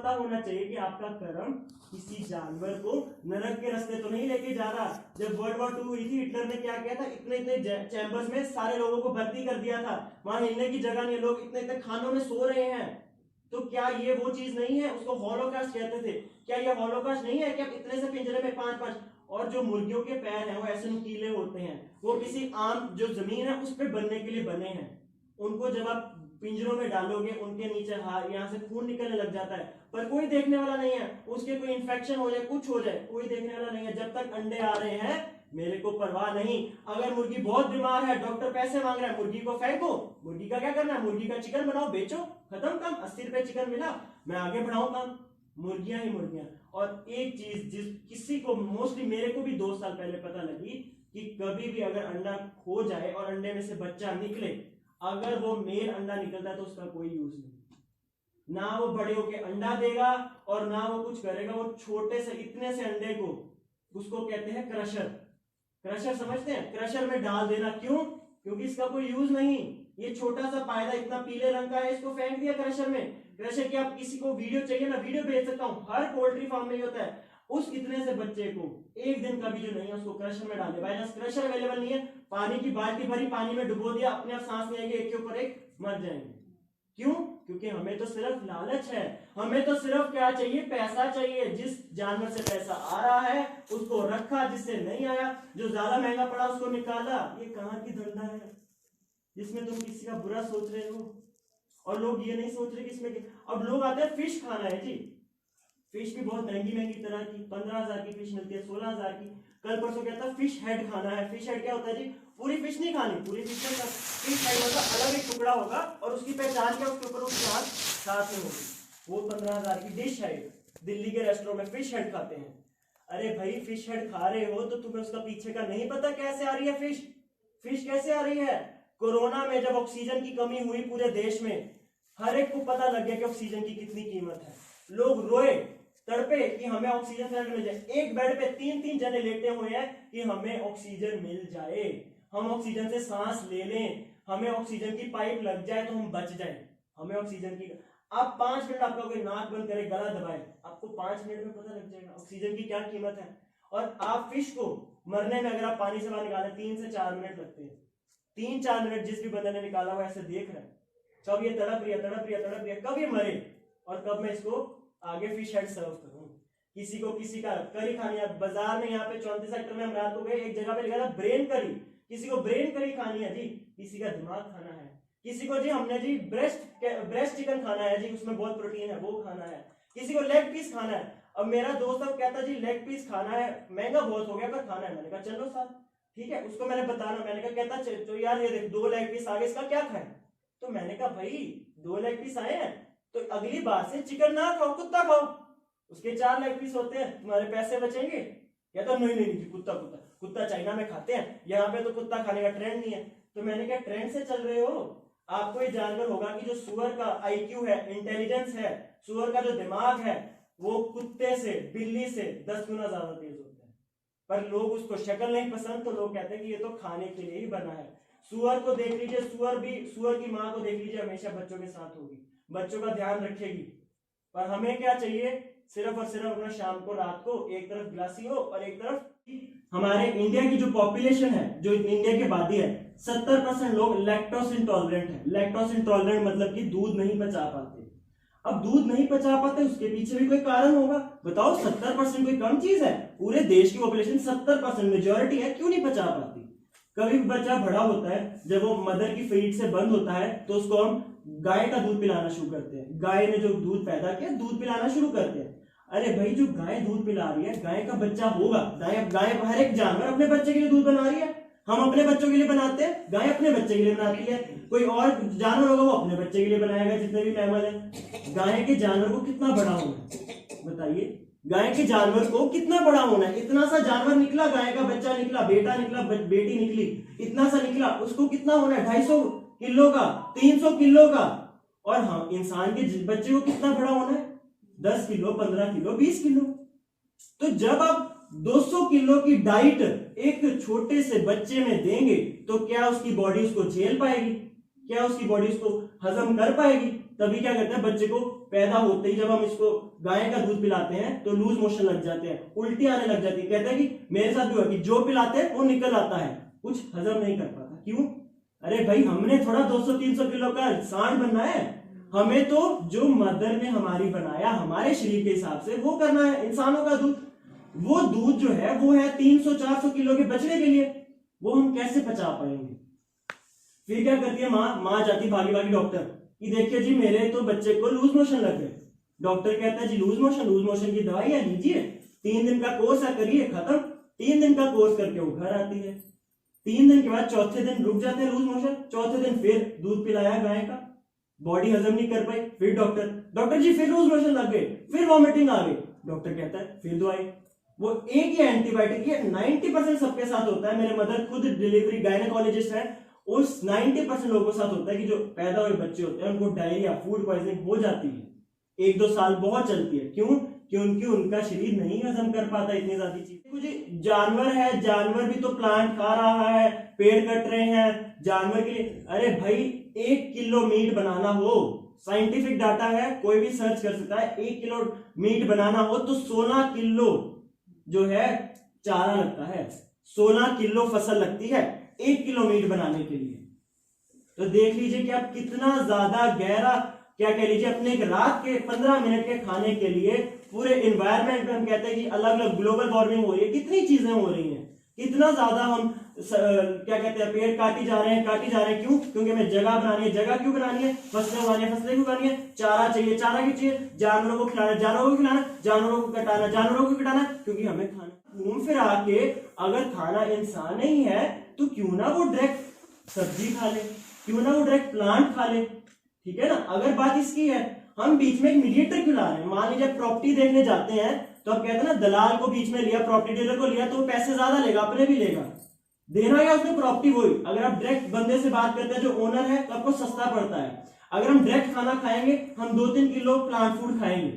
पता होना चाहिए कि आपका कर्म किसी जानवर को नरक के रास्ते तो नहीं लेके जा रहा। जब वर्ल्ड वॉर 2 हुई थी, हिटलर ने क्या किया था, इतने इतने चैम्बर्स में सारे लोगों को भर्ती कर दिया था, वहां हिलने की जगह नहीं, लोग इतने इतने खानों में सो रहे हैं। तो क्या ये वो चीज नहीं है? उसको हॉलोकास्ट कहते थे। क्या ये हॉलोकास्ट नहीं है कि अब इतने से पिंजरे में 5-5? और जो मुर्गियों के पैर हैं वो ऐसे नुकीले होते हैं, वो किसी आम जो जमीन है उस पर बनने के लिए बने हैं। उनको जब आप पिंजरों में डालोगे, उनके नीचे यहाँ से खून निकलने लग जाता है, पर कोई देखने वाला नहीं है। उसके कोई इन्फेक्शन हो जाए, कुछ हो जाए, कोई देखने वाला नहीं है। जब तक अंडे आ रहे हैं मेरे को परवाह नहीं। अगर मुर्गी बहुत बीमार है, डॉक्टर पैसे मांग रहा है, मुर्गी को फेंको। मुर्गी का क्या करना है? मुर्गी का चिकन बनाओ, बेचो, खत्म काम। 80 रुपए चिकन मिला, मैं आगे बढ़ाऊं काम। मुर्गियां ही मुर्गियां। और एक चीज जिस किसी को, मोस्टली मेरे को भी 2 साल पहले पता लगी कि कभी भी अगर अंडा खो जाए और अंडे में से बच्चा निकले, अगर वो मेल अंडा निकलता है तो उसका कोई यूज नहीं, ना वो बड़े होके अंडा देगा और ना वो कुछ करेगा। वो छोटे से इतने से अंडे को, उसको कहते हैं क्रशर। क्रशर समझते हैं? क्रशर में डाल देना। क्यों? क्योंकि इसका कोई यूज नहीं। ये छोटा सा पायदा इतना पीले रंग का है, इसको फेंक दिया क्रशर में। क्रशर की आप किसी को वीडियो चाहिए, मैं वीडियो भेज सकता हूं। हर पोल्ट्री फार्म में ये होता है। उस इतने से बच्चे को एक दिन का भी जो नहीं है उसको क्रशर में डाल दिया। बाय चांस क्रशर अवेलेबल नहीं है, पानी की बाल्टी भरी पानी में डुबो दिया, अपने आप सांस नहीं आएगी, एक के ऊपर एक मर जाएंगे। क्यों? क्योंकि हमें तो सिर्फ लालच है। हमें तो सिर्फ क्या चाहिए? पैसा चाहिए। जिस जानवर से पैसा आ रहा है उसको रखा, जिससे नहीं आया, जो ज्यादा महंगा पड़ा उसको निकाला। ये कहां की धंधा है जिसमें तुम किसी का बुरा सोच रहे हो? और लोग ये नहीं सोच रहे कि इसमें, अब लोग आते हैं फिश खाना है जी। फिश भी बहुत महंगी महंगी तरह की, 15,000 की फिश मिलती है, 16,000 की। कल परसों कहता है फिश हेड खाना है। फिश हेड क्या होता है जी? पूरी फिश नहीं खानी, पूरी फिश का फिश हेड होगा, अलग एक टुकड़ा होगा और उसकी पहचान क्या, उसके ऊपर उसकी आंख साथ में होगी। वो 15,000 की डिश है। दिल्ली के रेस्टोरेंट में फिश हेड खाते हैं। अरे भाई, फिश हेड खा रहे हो तो तुम्हें उसका पीछे का नहीं पता कैसे आ रही है फिश? फिश कैसे आ रही है? कोरोना में जब ऑक्सीजन की कमी हुई पूरे देश में, हर एक को पता लग गया कि ऑक्सीजन की कितनी कीमत है। लोग रोए, तड़पे कि हमें ऑक्सीजन सिलेंडर मिल जाए। एक बेड पे 3-3 जने लेटे हुए हैं कि हमें ऑक्सीजन मिल जाए, हम ऑक्सीजन से सांस ले लें, हमें ऑक्सीजन की पाइप लग जाए तो हम बच जाए, हमें ऑक्सीजन की। आप 5 मिनट आपका कोई नाक बंद करे, गला दबाए, आपको 5 मिनट में पता लग जाएगा ऑक्सीजन की क्या कीमत है। और आप फिश को मरने में अगर आप पानी से बाहर निकालें 3 से 4 मिनट लगते हैं। 3-4 मिनट जिस भी बंदे ने निकाला वो ऐसे देख रहा है, कब ये तड़प रही है, तड़प रही है, तड़प रही है, कब ये मरे और कब मैं इसको आगे फिश हेड सर्व करूं। किसी को किसी का करी खानी है बाजार में, यहाँ पे 34 सेक्टर में हम रात को गए, एक जगह पे लिखा था ब्रेन करी। किसी को ब्रेन करी खानी है जी, किसी का दिमाग खाना है, किसी को जी हमने जी ब्रेस्ट चिकन खाना है जी, उसमें बहुत प्रोटीन है, वो खाना है, किसी को लेग पीस खाना है। अब मेरा दोस्त अब कहता जी लेग पीस खाना है, महंगा बहुत हो गया पर खाना है। मैंने कहा चलो साथ, ठीक है। उसको मैंने बताना, मैंने कहा कहता तो यार ये देख 2 लेग पीस आगे, इसका क्या खाए? तो मैंने कहा भाई 2 लेग पीस आए हैं तो अगली बार से चिकन ना खाओ, कुत्ता खाओ, उसके 4 लेग पीस होते हैं, तुम्हारे पैसे बचेंगे। या तो नहीं नहीं नहीं, कुत्ता कुत्ता कुत्ता चाइना में खाते हैं, यहाँ पे तो कुत्ता खाने का ट्रेंड नहीं है। तो मैंने क्या ट्रेंड से चल रहे हो? आपको ये जानकर होगा कि जो सुअर का IQ है, इंटेलिजेंस है, सुअर का जो दिमाग है, वो कुत्ते से, बिल्ली से 10 गुना ज्यादा तेज होता है। पर लोग उसको शक्ल नहीं पसंद, तो लोग कहते हैं कि ये तो खाने के लिए ही बना है। सुअर को देख लीजिए, सुअर की माँ को देख लीजिए, हमेशा बच्चों के साथ होगी, बच्चों का ध्यान रखेगी। पर हमें क्या चाहिए? सिर्फ और सिर्फ अपना शाम को रात को एक तरफ गिलासी हो और एक तरफ। हमारे इंडिया की जो पॉपुलेशन है, जो इंडिया की आबादी है, 70% लोग लैक्टोस इंटॉलरेंट है। लैक्टोस इंटॉलरेंट मतलब कि दूध नहीं पचा पाते। अब दूध नहीं पचा पाते, उसके पीछे भी कोई कारण होगा। बताओ, 70% कोई कम चीज है? पूरे देश की पॉपुलेशन 70% मेजोरिटी है, क्यों नहीं पचा पाती? कभी भी बच्चा बड़ा होता है, जब वो मदर की फीड से बंद होता है तो उसको हम गाय का दूध पिलाना शुरू करते हैं। गाय ने जो दूध पैदा किया, दूध पिलाना शुरू करते हैं। अरे भाई, जो गाय दूध पिला रही है, गाय का बच्चा होगा। गाय हर एक जानवर अपने बच्चे के लिए दूध बना रही है। हम अपने बच्चों के लिए बनाते हैं, गाय अपने बच्चे के लिए बनाती है। कोई और जानवर होगा वो अपने बच्चे के लिए बनाएगा, जितने भी मैमल है। गाय के जानवर को कितना बड़ा होना है बताइए? गाय के जानवर को कितना बड़ा होना है? इतना सा जानवर निकला, गाय का बच्चा निकला, बेटा निकला, बेटी निकली, इतना सा निकला, उसको कितना होना है? 250 किलो का, 300 किलो का। और हाँ, इंसान के बच्चे को कितना बड़ा होना है? 10 किलो, 15 किलो, 20 किलो। तो जब आप 200 किलो की डाइट एक छोटे से बच्चे में देंगे तो क्या उसकी बॉडी उसको झेल पाएगी? क्या उसकी बॉडी उसको हजम कर पाएगी? तभी क्या करते हैं, बच्चे को पैदा होते ही जब हम इसको गाय का दूध पिलाते हैं तो लूज मोशन लग जाते हैं, उल्टी आने लग जाती है। कहते हैं कि मेरे साथ भी हुआ कि जो पिलाते हैं वो निकल आता है, कुछ हजम नहीं कर पाता। क्यों? अरे भाई हमने थोड़ा 200-300 किलो का सांड बनना है, हमें तो जो मदर ने हमारी बनाया हमारे शरीर के हिसाब से वो करना है। इंसानों का दूध, वो दूध जो है वो है 300-400 किलो के बचने के लिए, वो हम कैसे पचा पाएंगे? फिर क्या करती है माँ जाती भागी भागी डॉक्टर कि देखिए जी मेरे तो बच्चे को लूज मोशन लग गए। डॉक्टर कहता है जी लूज मोशन की दवाई है, लीजिए, 3 दिन का कोर्स है, करिए, खत्म। 3 दिन का कोर्स करके वो घर आती है। 3 दिन के बाद चौथे दिन रुक जाते हैं लूज मोशन, चौथे दिन फिर दूध पिलाया गाय का, बॉडी हजम नहीं कर पाई, फिर डॉक्टर जी फिर लूज मोशन लग गए, फिर वॉमिटिंग आ गई। डॉक्टर कहता है फिर दवाई। वो एक ही एंटीबायोटिक, ये 90% सबके साथ होता है। मेरे मदर खुद डिलीवरी गायनेकोलॉजिस्ट है, उस 90% लोगों के साथ होता है कि जो पैदा हुए बच्चे होते हैं उनको डायरिया, फूड पॉइजनिंग हो जाती है, 1-2 साल बहुत चलती है। क्यों? क्योंकि उनका शरीर नहीं हजम कर पाता इतनी ज्यादा चीजें। कुछ जानवर है, जानवर भी तो प्लांट खा रहा है, पेड़ कट रहे हैं जानवर के लिए। अरे भाई 1 किलो मीट बनाना हो, साइंटिफिक डाटा है, कोई भी सर्च कर सकता है, 1 किलो मीट बनाना हो तो 16 किलो जो है चारा लगता है, 16 किलो फसल लगती है 1 किलो मीट बनाने के लिए। तो देख लीजिए कि आप कितना ज्यादा गहरा, क्या कह लीजिए, अपने एक रात के 15 मिनट के खाने के लिए पूरे एनवायरनमेंट में हम कहते हैं कि अलग अलग ग्लोबल वार्मिंग हो रही है, कितनी चीजें हो रही हैं, कितना ज्यादा हम क्या कहते हैं पेड़ काटी जा रहे हैं। क्यों? क्योंकि हमें जगह बनानी है। जगह क्यों बनानी है? फसलें उगानी है। फसलें क्यों उगानी है? चारा चाहिए। चारा क्यों चाहिए? जानवरों को खिलाना, जानवरों को कटाना, क्योंकि हमें खाना। घूम फिर आके अगर खाना इंसान नहीं है तो क्यों ना वो डायरेक्ट सब्जी खा ले, क्यों ना वो डायरेक्ट प्लांट खा ले, ठीक है ना। अगर बात इसकी है, हम बीच में एक मीडिएटर क्यों ला रहे हैं? मान लीजिए प्रॉपर्टी देखने जाते हैं तो आप कहते हैं ना दलाल को बीच में लिया, प्रॉपर्टी डीलर को लिया तो वो पैसे ज्यादा लेगा, अपने भी लेगा, देना क्या उसने प्रॉपर्टी वही। अगर आप डायरेक्ट बंदे से बात करते हैं जो ओनर है तो आपको सस्ता पड़ता है। अगर हम डायरेक्ट खाना खाएंगे, हम 2-3 किलो प्लांट फूड खाएंगे।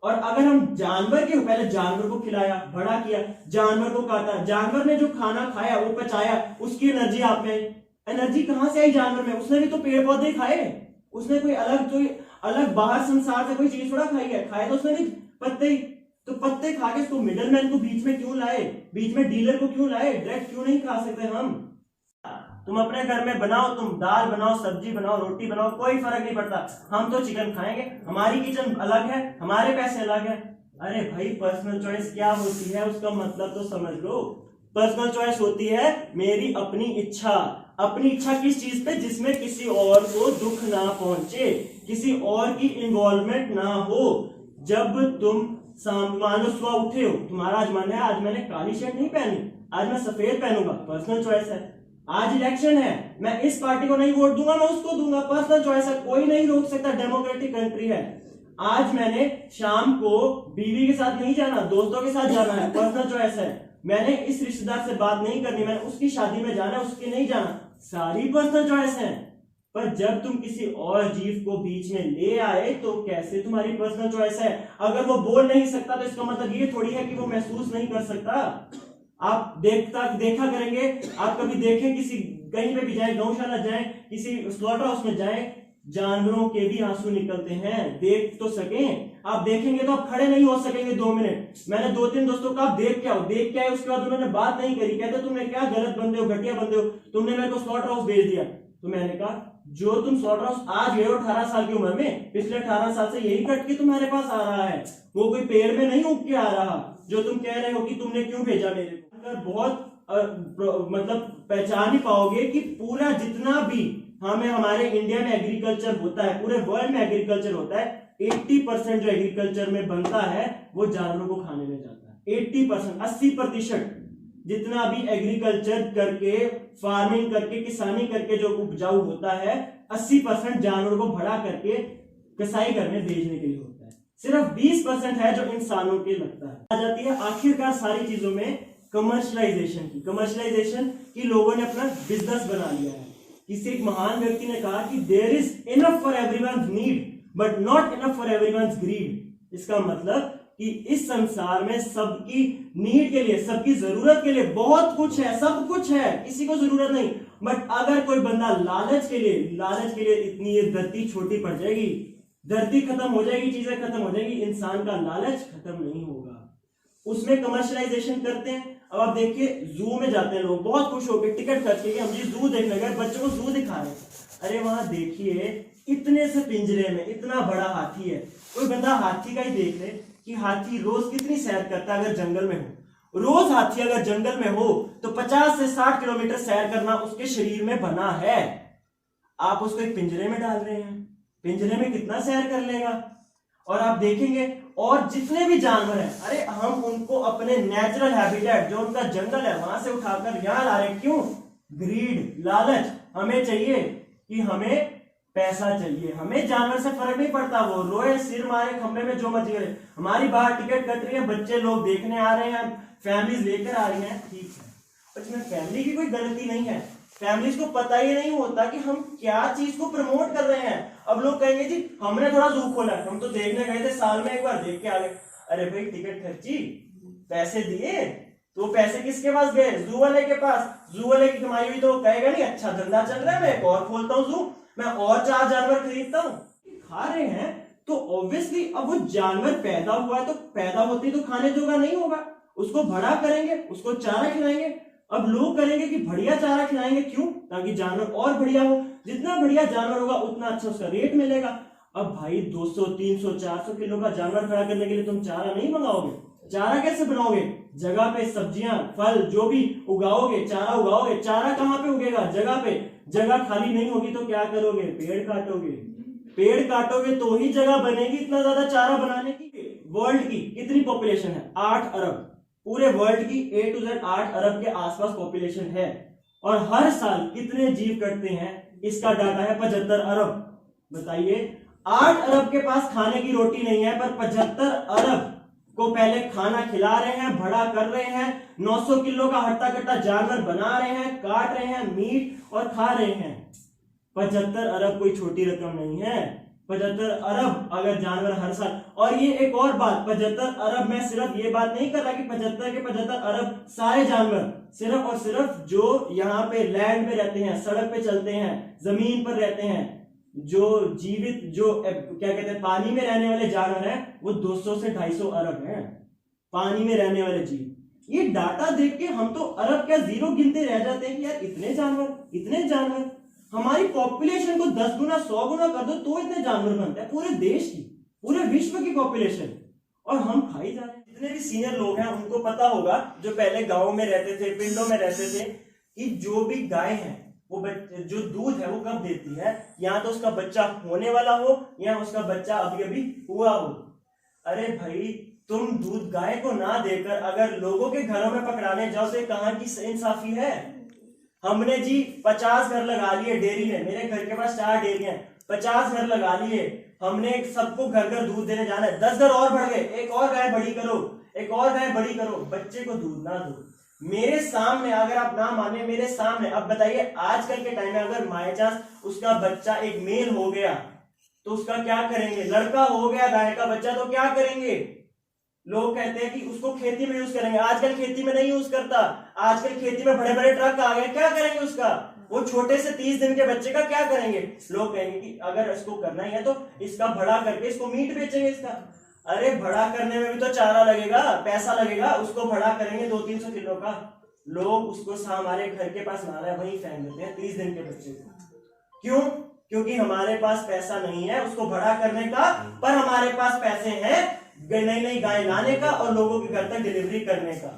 और अगर हम जानवर के पहले जानवर को खिलाया, बड़ा किया, जानवर को काटा, जानवर ने जो खाना खाया वो पचाया, उसकी एनर्जी आप में, एनर्जी कहां से आई जानवर में? उसने भी तो पेड़ पौधे खाए, उसने कोई अलग बाहर संसार से कोई चीज थोड़ा खाई है, खाए तो उसने भी पत्ते ही। तो पत्ते खा के उसको मिडलमैन को बीच में क्यों लाए, बीच में डीलर को क्यों लाए? डायरेक्ट क्यों नहीं खा सकते हम? तुम अपने घर में बनाओ, तुम दाल बनाओ, सब्जी बनाओ, रोटी बनाओ, कोई फर्क नहीं पड़ता। हम तो चिकन खाएंगे, हमारी किचन अलग है, हमारे पैसे अलग है। अरे भाई पर्सनल चॉइस क्या होती है उसका मतलब तो समझ लो। पर्सनल चॉइस होती है मेरी अपनी इच्छा। अपनी इच्छा किस चीज पे? जिसमें किसी और को दुख ना पहुंचे, किसी और की इन्वॉल्वमेंट ना हो। जब तुम मान लो सुबह उठे हो, तुम्हारा आज मन है आज मैंने काली शर्ट नहीं पहनी, आज मैं सफेद पहनूंगा, पर्सनल चॉइस है। आज इलेक्शन है, मैं इस पार्टी को नहीं वोट दूंगा, मैं उसको दूंगा, पर्सनल चॉइस है, कोई नहीं रोक सकता, डेमोक्रेटिक कंट्री है। आज मैंने शाम को बीवी के साथ नहीं जाना, दोस्तों के साथ जाना है, पर्सनल चॉइस है। मैंने इस रिश्तेदार से बात नहीं करनी, मैंने उसकी शादी में जाना है, उसके नहीं जाना, सारी पर्सनल चॉइस है। पर जब तुम किसी और जीव को बीच में ले आए तो कैसे तुम्हारी पर्सनल चॉइस है? अगर वो बोल नहीं सकता तो इसका मतलब ये थोड़ी है कि वो महसूस नहीं कर सकता। आप देखा करेंगे, आप कभी देखें किसी कहीं पे भी जाए, गौशाला जाए, किसी स्लॉटर हाउस में जाए, जानवरों के भी आंसू निकलते हैं, देख तो सकें। आप देखेंगे तो आप खड़े नहीं हो सकेंगे 2 मिनट। मैंने 2-3 दोस्तों का देख के आए, उसके बाद उन्होंने बात नहीं करी, कहते तुमने क्या गलत बंदे हो, घटिया बंदे हो, तुमने मेरे को स्लॉटर हाउस भेज दिया। तो मैंने कहा जो तुम स्लॉटर हाउस आज गए हो 18 साल की उम्र में, पिछले 18 साल से यही कट के तुम्हारे पास आ रहा है, वो कोई पेड़ में नहीं उग के आ रहा जो तुम कह रहे हो कि तुमने क्यों भेजा मेरे को। अगर बहुत मतलब पहचान ही पाओगे कि पूरा जितना भी हमारे इंडिया में एग्रीकल्चर होता है, पूरे वर्ल्ड में एग्रीकल्चर होता है, 80% जो एग्रीकल्चर में बनता है वो जानवरों को खाने में जाता है। 80%, 80% जितना भी एग्रीकल्चर करके, फार्मिंग करके, किसानी करके जो उपजाऊ होता है, 80% जानवरों को भड़ा करके कसाई घर में भेजने के लिए होता है। सिर्फ 20% है जो इंसानों के लगता है। आ जाती है आखिरकार सारी चीजों में कमर्शलाइजेशन की लोगों ने अपना बिजनेस बना लिया है। किसी एक महान व्यक्ति ने कहा कि there is enough for everyone's need but not enough for everyone's greed. इसका मतलब कि इस संसार में सबकी नीड के लिए, सबकी जरूरत के लिए बहुत कुछ है, सब कुछ है, किसी को जरूरत नहीं। बट अगर कोई बंदा लालच के लिए इतनी ये धरती छोटी पड़ जाएगी, धरती खत्म हो जाएगी, चीजें खत्म हो जाएगी, इंसान का लालच खत्म नहीं होगा। उसमें कमर्शलाइजेशन करते हैं। अब आप देखिए जू में जाते हैं लोग, बहुत खुश होकर टिकट खर्च के हम जी जू देखने गए, बच्चों को जू दिखा रहे हैं। अरे वहां देखिए इतने से पिंजरे में इतना बड़ा हाथी है, कोई बंदा हाथी का ही देख ले कि हाथी रोज कितनी सैर करता है। अगर जंगल में हो, रोज हाथी अगर जंगल में हो तो 50 से 60 किलोमीटर सैर करना उसके शरीर में बना है। आप उसको एक पिंजरे में डाल रहे हैं, पिंजरे में कितना सैर कर लेगा। और आप देखेंगे और जितने भी जानवर हैं, अरे हम उनको अपने नेचुरल हैबिटेट जो उनका जंगल है वहां से उठाकर यहां ला रहे हैं। क्यों? ग्रीड, लालच। हमें चाहिए कि हमें पैसा चाहिए, हमें जानवर से फर्क नहीं पड़ता, वो रोए सिर मारे खंबे में जो मर्जी करे। हमारी बाहर टिकट कट रही है, बच्चे लोग देखने आ रहे हैं, फैमिलीज लेकर आ रही हैं, ठीक है, इसमें फैमिली की कोई गलती नहीं है। फैमिलीज को पता ही नहीं होता कि हम क्या चीज को प्रमोट कर रहे हैं। अब लोग कहेंगे जी हमने थोड़ा जू खोला, हम तो देखने गए थे, साल में एक बार देख के आ गए। अरे भाई टिकट खर्ची, पैसे दिए, तो पैसे किसके पास गए? जू वाले के पास। जू वाले की कमाई हुई तो कहेगा नहीं अच्छा धंधा चल रहा है, मैं एक और खोलता हूँ जू, मैं और 4 जानवर खरीदता हूँ। खा रहे हैं तो ऑब्वियसली अब वो जानवर पैदा हुआ है तो पैदा होते ही तो खाने जोगा नहीं होगा, उसको बड़ा करेंगे, उसको चारा खिलाएंगे। अब लोग करेंगे कि बढ़िया चारा खिलाएंगे, क्यों? ताकि जानवर और बढ़िया हो, जितना बढ़िया जानवर होगा उतना अच्छा उसका रेट मिलेगा। अब भाई 200, 300, 400 किलो का जानवर खड़ा करने के लिए तुम चारा नहीं मंगाओगे? चारा कैसे बनाओगे? जगह पे सब्जियां फल जो भी उगाओगे, चारा उगाओगे। चारा कहाँ पे उगेगा? जगह पे। जगह खाली नहीं होगी तो क्या करोगे? पेड़ काटोगे। पेड़ काटोगे तो ही जगह बनेगी इतना ज्यादा चारा बनाने की। वर्ल्ड की कितनी पॉपुलेशन है? 8 अरब। पूरे वर्ल्ड की A to Z 8 अरब के आसपास पॉपुलेशन है। और हर साल कितने जीव कटते हैं इसका डाटा है 75 अरब। बताइए 8 अरब के पास खाने की रोटी नहीं है, पर 75 अरब को पहले खाना खिला रहे हैं, बड़ा कर रहे हैं, 900 किलो का हट्टा कट्टा जानवर बना रहे हैं, काट रहे हैं मीट और खा रहे हैं। 75 अरब कोई छोटी रकम नहीं है। 75 अरब अगर जानवर हर साल। और ये एक और बात, 75 अरब में सिर्फ ये बात नहीं कर रहा कि 75 के 75 अरब सारे जानवर, सिर्फ और सिर्फ जो यहाँ पे लैंड पे रहते हैं, सड़क पे चलते हैं, जमीन पर रहते हैं, जो जीवित जो क्या कहते हैं पानी में रहने वाले जानवर हैं, वो 200 से 250 अरब हैं पानी में रहने वाले जीव। ये डाटा देख के हम तो अरब क्या जीरो गिनते रह जाते हैं कि यार इतने जानवर, इतने जानवर। हमारी पॉपुलेशन को 10 गुना 100 गुना कर दो तो इतने जानवर बनते हैं, पूरे देश की, पूरे विश्व की पॉपुलेशन, और हम खाई जा रहे हैं। जितने भी सीनियर लोग हैं उनको पता होगा, जो पहले गाँव में रहते थे, पिंडों में रहते थे, कि जो भी गाय है वो जो दूध है वो कब देती है, या तो उसका बच्चा होने वाला हो या उसका बच्चा अभी अभी हुआ हो। अरे भाई तुम दूध गाय को ना देकर अगर लोगों के घरों में पकड़ाने जाओ तो कहां की इंसाफी है? हमने जी 50 घर लगा लिए डेयरी में, मेरे घर के पास 4 डेयरी हैं, 50 घर लगा लिए, हमने सबको घर घर दूध देने जाना है, 10 घर और बढ़ गए, एक और गाय बड़ी करो, एक और गाय बड़ी करो, बच्चे को दूध ना दो। मेरे सामने, अगर आप ना माने मेरे सामने, अब बताइए आजकल के टाइम में अगर बाय चांस उसका बच्चा एक मेल हो गया तो उसका क्या करेंगे? लड़का हो गया गाय का बच्चा तो क्या करेंगे? लोग कहते हैं कि उसको खेती में यूज करेंगे। आजकल खेती में नहीं यूज करता, आजकल खेती में बड़े बड़े ट्रक आ गए, क्या करेंगे उसका? वो छोटे से 30 दिन के बच्चे का क्या करेंगे? लोग कहेंगे कि अगर इसको करना ही है तो इसका बड़ा करके इसको मीट बेचेंगे इसका। अरे बड़ा करने में भी तो चारा लगेगा, पैसा लगेगा, उसको बड़ा करेंगे 200-300 किलो का। लोग उसको हमारे घर के पास नाला वहीं फेंक देते हैं 30 दिन के बच्चे को। क्यों? क्योंकि हमारे पास पैसा नहीं है उसको बड़ा करने का, पर हमारे पास पैसे हैं नई नई गाय लाने का और लोगों के घर तक डिलीवरी करने का।